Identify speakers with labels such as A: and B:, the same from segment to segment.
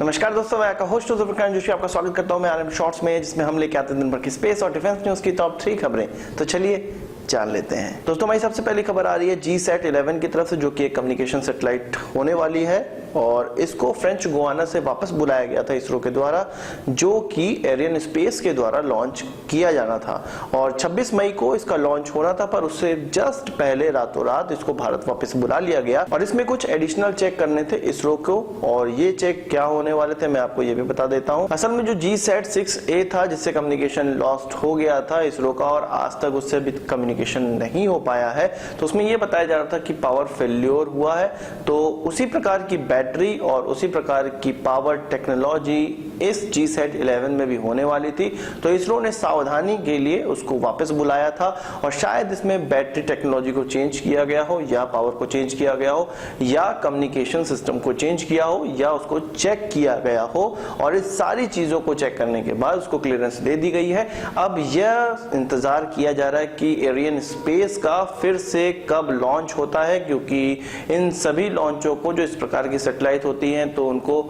A: नमस्कार दोस्तों, मैं आपका होस्ट जुल्फिकार जोशी आपका स्वागत करता हूं मैं आरएम शॉर्ट्स में, जिसमें हम लेके आते हैं दिन भर की स्पेस और डिफेंस न्यूज की टॉप 3 खबरें। तो चलिए जान लेते हैं। दोस्तों, हमारी सबसे पहली खबर आ रही है GSAT-11 की तरफ से, जो कि एक कम्युनिकेशन सैटेलाइट होने वाली है और इसको फ्रेंच गुयाना से वापस बुलाया गया था इसरो के द्वारा, जो कि एरियन स्पेस के द्वारा लॉन्च किया जाना था और 26 मई को इसका लॉन्च होना था, पर उससे जस्ट पहले रातों रात इसको भारत वापस बुला लिया गया और इसमें कुछ एडिशनल चेक करने थे इसरो को। और ये चेक क्या होने वाले थे मैं आपको ये भी बता देता हूं। असल में जो GSAT-6A था, जिससे कम्युनिकेशन लॉस्ट हो गया था इसरो का और आज तक उससे भी कम्युनिकेशन नहीं हो पाया है, तो उसमें यह बताया जा रहा था कि पावर फेल्योर हुआ है। तो उसी प्रकार की बैटरी और उसी प्रकार की पावर टेक्नोलॉजी इस GSAT-11 में भी होने वाली थी, तो इसरो ने सावधानी के लिए उसको वापस बुलाया था और शायद इसमें बैटरी टेक्नोलॉजी को चेंज किया गया हो या पावर को चेंज किया गया हो या कम्युनिकेशन सिस्टम को चेंज किया हो या उसको चेक किया गया हो, और इस सारी चीजों को चेक करने के बाद उसको क्लियरेंस दे दी गई है। अब यह इंतजार किया जा रहा है कि एरियन स्पेस का फिर से कब लॉन्च होता है, क्योंकि इन सभी लॉन्चों को, जो इस प्रकार की सैटेलाइट होती हैं, तो उनको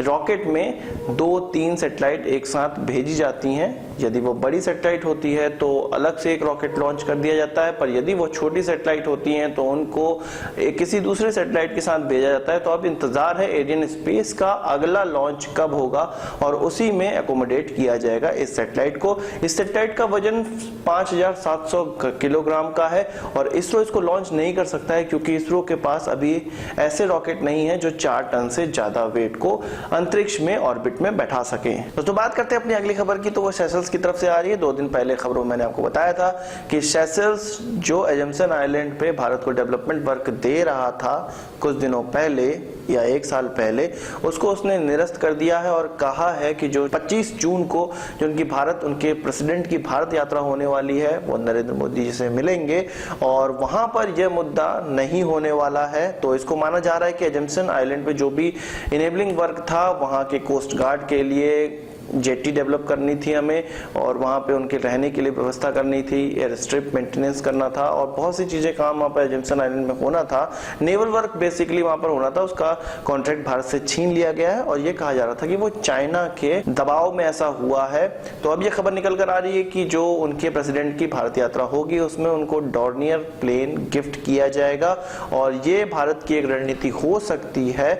A: रॉकेट में 2-3 सैटेलाइट एक साथ भेजी जाती हैं। यदि वो बड़ी सैटेलाइट होती है तो अलग से एक रॉकेट लॉन्च कर दिया जाता है, पर यदि वो छोटी सैटेलाइट होती हैं तो उनको किसी दूसरे सैटेलाइट के साथ भेजा जाता है। तो अब इंतजार है एरियन स्पेस का अगला लॉन्च कब होगा और उसी में एकोमोडेट किया जाएगा इस सैटेलाइट को। इस सैटेलाइट का वजन 5700 किलोग्राम का है और इसरो इसको लॉन्च नहीं कर सकता है, क्योंकि इसरो के पास अभी ऐसे रॉकेट नहीं है जो 4 टन से ज्यादा वेट को अंतरिक्ष में ऑर्बिट में बैठा सके। तो बात करते हैं अपनी अगली खबर की, तो वो सेशल्स की तरफ से आ रही है। 2 दिन पहले खबरों में मैंने आपको बताया था कि सेशल्स जो एजम्सन आइलैंड पे भारत को डेवलपमेंट वर्क दे रहा था कुछ दिनों पहले या 1 साल पहले, उसको उसने निरस्त कर दिया है और कहा है कि जो 25 जून को जो उनके प्रेसिडेंट की भारत यात्रा होने वाली है, वो नरेंद्र मोदी जी से मिलेंगे और वहां पर यह मुद्दा नहीं होने वाला है। तो इसको माना जा रहा है कि एजम्सन आइलैंड पे जो भी इनेबलिंग वर्क था, वहां के कोस्ट गार्ड के लिए जेटी डेवलप करनी थी हमें और वहाँ पे उनके रहने के लिए व्यवस्था करनी थी, एयर स्ट्रिप मेंटेनेंस करना था और बहुत सी चीजें काम वहाँ पर एजम्सन आइलैंड में होना था। नेवल वर्क बेसिकली वहाँ पर होना था, उसका कॉन्ट्रैक्ट भारत से छीन लिया गया है और ये कहा जा रहा था कि वो चाइना के दबाव में ऐसा हुआ है। तो अब ये खबर निकल कर आ रही है कि जो उनके प्रेसिडेंट की भारत यात्रा होगी उसमें उनको डॉर्नियर प्लेन गिफ्ट किया जाएगा और ये भारत की एक रणनीति हो सकती है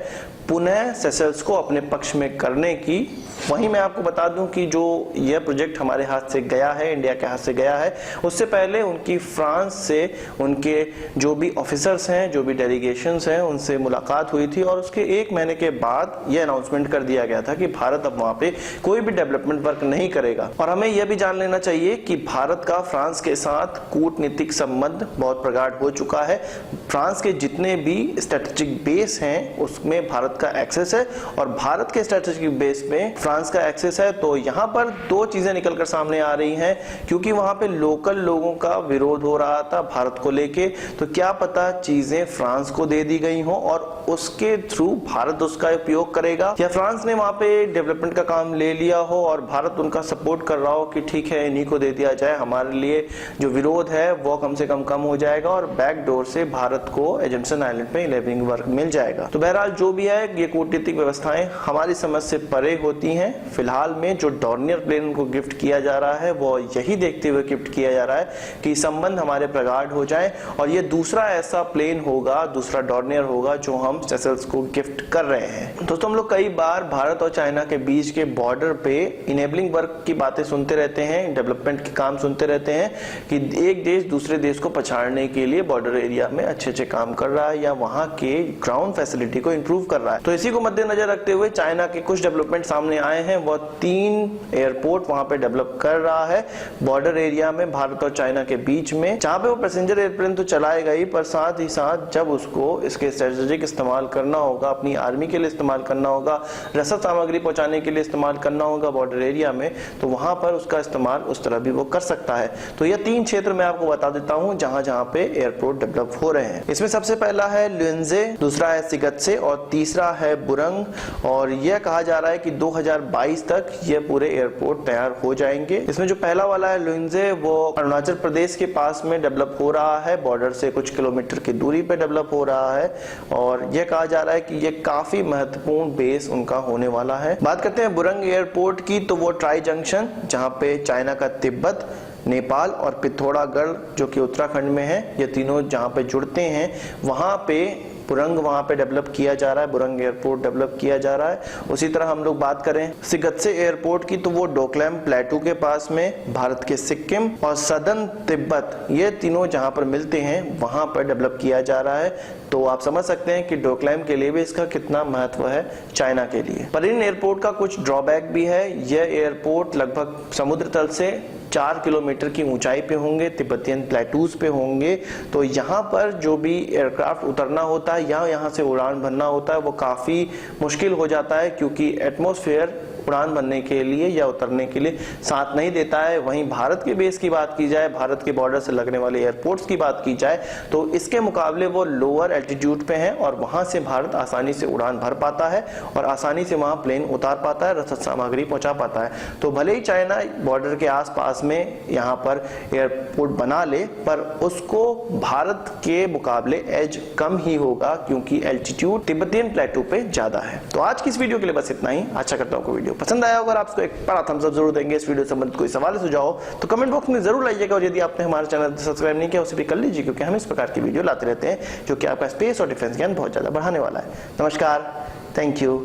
A: पुनः सेशल्स को अपने पक्ष में करने की। वहीं मैं आपको बता दूं कि जो यह प्रोजेक्ट हमारे हाथ से गया है, इंडिया के हाथ से गया है, उससे पहले उनकी फ्रांस से उनके जो भी ऑफिसर्स हैं, जो भी डेलीगेशंस हैं, उनसे मुलाकात हुई थी और उसके 1 महीने के बाद यह अनाउंसमेंट कर दिया गया था कि भारत अब वहां पे कोई भी डेवलपमेंट वर्क नहीं करेगा। और हमें यह भी जान लेना चाहिए कि भारत का फ्रांस के साथ कूटनीतिक संबंध बहुत प्रगाढ़ हो चुका है। फ्रांस के जितने भी स्ट्रेटेजिक बेस हैं उसमें भारत का एक्सेस है और भारत के स्ट्रेटेजिक बेस में फ्रांस का एक्सेस है। तो यहाँ पर 2 चीजें निकलकर सामने आ रही हैं, क्योंकि वहां पे लोकल लोगों का विरोध हो रहा था भारत को लेके, तो क्या पता चीजें फ्रांस को दे दी गई हो और उसके थ्रू भारत उसका उपयोग करेगा, या फ्रांस ने वहां पे डेवलपमेंट का काम ले लिया हो और भारत उनका सपोर्ट कर रहा हो कि ठीक है इन्हीं को दे दिया जाए, हमारे लिए जो विरोध है वो कम से कम हो जाएगा और बैक डोर से भारत को एजम्सन आइलैंड पे इनेबलिंग वर्क मिल जाएगा। तो बहरहाल जो भी है, ये कूटनीतिक व्यवस्थाएं हमारी समझ से परे होती हैं। फिलहाल में जो डॉर्नियर प्लेन उनको गिफ्ट किया जा रहा है वो यही देखते हुए गिफ्ट किया जा रहा है कि संबंध हमारे प्रगाढ़ हो जाए और ये दूसरा ऐसा प्लेन होगा, दूसरा डॉर्नियर होगा जो हम सेशल्स को गिफ्ट कर रहे हैं। दोस्तों, हम लोग कई बार भारत और चाइना के बीच के बॉर्डर पे इनेबलिंग वर्क की बातें सुनते रहते हैं, डेवलपमेंट के काम सुनते रहते हैं कि एक देश दूसरे देश को पछाड़ने के लिए बॉर्डर एरिया में अच्छे काम कर रहा है या वहां के ग्राउंड फैसिलिटी को इंप्रूव कर रहा है। तो इसी को मद्देनजर रखते हुए चाइना के कुछ डेवलपमेंट सामने आए हैं। वो 3 एयरपोर्ट वहां पे डेवलप कर रहा है बॉर्डर एरिया में भारत और चाइना के बीच में, जहां पे वो पैसेंजर एयरप्लेन तो चलाएगा ही, पर साथ ही साथ जब उसको इसके स्ट्रेटेजिक इस्तेमाल करना होगा, अपनी आर्मी के लिए इस्तेमाल करना होगा, रसद सामग्री पहुंचाने के लिए इस्तेमाल करना होगा बॉर्डर एरिया में, तो वहां पर उसका इस्तेमाल उस तरह भी वो कर सकता है। तो यह 3 क्षेत्र मैं आपको बता देता हूं जहां जहां पे एयरपोर्ट डेवलप हो रहे हैं। हैं। इसमें सबसे पहला है ल्युनजे, दूसरा है सिगत्से और तीसरा है बुरंग। और यह कहा जा रहा है कि 2022 तक ये पूरे एयरपोर्ट तैयार हो जाएंगे। इसमें जो पहला वाला है ल्युनजे, वो अरुणाचल प्रदेश के पास में डेवलप हो रहा है, बॉर्डर से कुछ किलोमीटर की दूरी पे डेवलप हो रहा है और यह कहा जा रहा है कि ये काफी महत्वपूर्ण बेस उनका होने वाला है। बात करते हैं बुरंग एयरपोर्ट की, तो वो ट्राई जंक्शन, जहां पे चाइना का तिब्बत, नेपाल और पिथौरागढ़ जो कि उत्तराखंड में है, ये तीनों जहां पे जुड़ते हैं वहां पे बुरंग वहां पे डेवलप किया जा रहा है, बुरंग एयरपोर्ट डेवलप किया जा रहा है। उसी तरह हम लोग बात करें सिगत्से एयरपोर्ट की, तो वो डोकलाम प्लेटू के पास में भारत के सिक्किम और सदर्न तिब्बत, ये तीनों जहां पर मिलते हैं वहां पर डेवलप किया जा रहा है। तो आप समझ सकते हैं कि डोकलाम के लिए भी इसका कितना महत्व है चाइना के लिए। पर इन एयरपोर्ट का कुछ ड्रॉबैक भी है। यह एयरपोर्ट लगभग समुद्र तल से 4 किलोमीटर की ऊंचाई पे होंगे, तिब्बतियन प्लेटूज पे होंगे। तो यहाँ पर जो भी एयरक्राफ्ट उतरना होता है या यहाँ से उड़ान भरना होता है वो काफी मुश्किल हो जाता है, क्योंकि एटमॉस्फेयर उड़ान भरने के लिए या उतरने के लिए साथ नहीं देता है। वहीं भारत के बेस की बात की जाए, भारत के बॉर्डर से लगने वाले एयरपोर्ट्स की बात की जाए, तो इसके मुकाबले वो लोअर एल्टीट्यूड पे हैं और वहां से भारत आसानी से उड़ान भर पाता है और आसानी से वहां प्लेन उतार पाता है, रसद सामग्री पहुंचा पाता है। तो भले ही चाइना बॉर्डर के आसपास में यहाँ पर एयरपोर्ट बना ले, पर उसको भारत के मुकाबले एज कम ही होगा, क्योंकि एल्टीट्यूड तिब्बतियन प्लेटू पे ज्यादा है। तो आज की इस वीडियो के लिए बस इतना ही। आशा करता हूँ वीडियो पसंद आया होगा, आपको एक बड़ा थम्स अप जरूर देंगे। इस वीडियो से संबंधित कोई सवाल सुझाव तो कमेंट बॉक्स में जरूर लाइएगा और यदि आपने हमारे चैनल सब्सक्राइब नहीं किया उसे भी कर लीजिए, क्योंकि हम इस प्रकार की वीडियो लाते रहते हैं जो कि आपका स्पेस और डिफेंस ज्ञान बहुत ज्यादा बढ़ाने वाला है। नमस्कार, थैंक यू,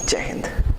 A: जय हिंद।